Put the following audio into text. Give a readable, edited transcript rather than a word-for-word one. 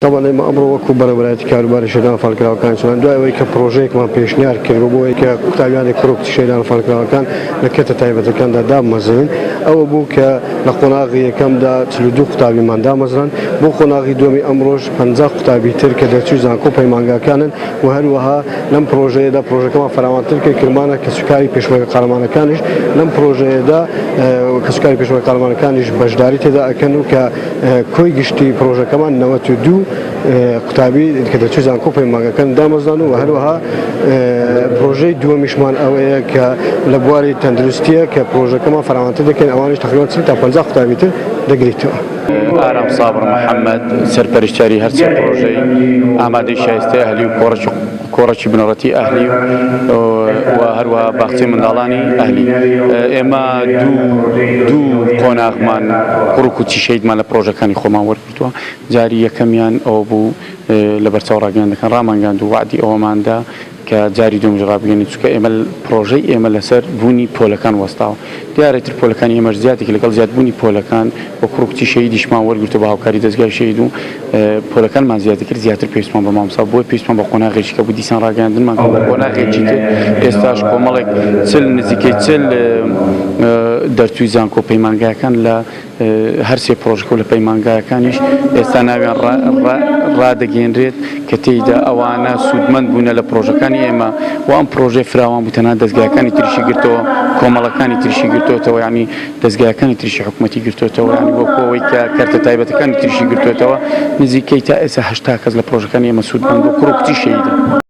طبعا ئێمە ئەمڕۆ وەکو بەرەبەرایەتی کاروباری شێدان فەڵکراوەکان چۆن دوایەوەی کە پرۆژەیەکمان پێشنیار کردو بۆ کە قوتابیانی کوڕکتی شێدان فەڵکراوەکان لە کەتە تایبەتەکاندا دامەزرێن ئەوە بوو کە لە قۆناغی یەکەمدا 42 قوتابیمان دامەزران بۆ قۆناغی دووەمی ئەمڕۆژ 50 قوتابی تر کە دەرچوو زانکۆ پەیمانگاکانن و هەروەها لەم پرۆژەیەدا پرۆژەکەمان فراوانتر کرد کرمانە کەسوکاری پێشمەرگە قارەمانەکانیش لەم پرۆژەیەدا کەسوکاری پێشمەرگە قارەمانەکانیش بەشداری تێدا ئەکەن و کە کۆی گشتی پرۆژەکەمان 92 قوتابی کە دەچوو زانکۆ پەیمانگاکان دامەزران و هەروەها پرۆژەی دووەمیشمان ئەوەیە کە لە بواری تەندروستیە کە پرۆژەکەمان فراوانتر دەکەین ئەوانیش تقریباً 30 تا 50 قوتابی تر دەگریتەوە. ئارام سابر محەممەد سەرپەرشتیاری هەرچی پرۆژەی ئامادەی شایستەی ئەهلی و کۆڕەکی بنەڕەتی ئەهلی و هەروەها باخچەی منداڵانی ئەهلی ئێمە دوو قۆناغمان کوڕک و چیشەیدمان لە پرۆژەکانی خۆمان وەرگرتووە جاری یەکەمیان ئەوە بوو لە بەرچاو ڕاگەیاندەکان ڕامانگەاند و وعدی ئەوەماندا کە جاری دوم ڕابگەنی چونکە ئێمە پرۆژەی ئێمە لەسەر بوونی پۆلەکان وەستاوە دیارێتتر پۆلەکانی ئێمە زیاتێک لەگەڵ زیادبوونی پۆلەکان بۆ کوڕکتی شەیدیشمان وەرگرتو بە هاوکاری دەستگای شەید و پۆلەکانمان زیاتر کرد زیاتر پێویستمان بە مامۆستا بۆی پێویستمان بە قۆناغێکی کە بوو دیسان ڕاگەاندنمان بە قۆناغێکی تر ئێستاش کۆمەڵێک چل نزیکەی چل دەرچووی زانکۆ پەیمانگایەکان لە هەر سێ پرۆژەکە و لە پەیمانگایەکانیش ئێستا ناویان ڕادەگەێنرێت کە تێیدا ئەوانە سوودمەند بوونە لە پرۆژەکانی ئێمە و ئەم پرۆژەی فراوان بوو تەنها دەستگایەکانی تریشی گرتەوە کۆمەڵەکانی تریشی گرتوێتەوە ینی دەستگایەکانی تریشی حکوومەتی گرتوێتەوە ینی وەکەوەی کە کارتە تایبەتەکانی تریشی گرتوێتەوە نزیکەی تا ئێستا 80 کەس لە پرۆژەکانی ئێمە سوودمەند بۆ کوڕکتی شەیدە.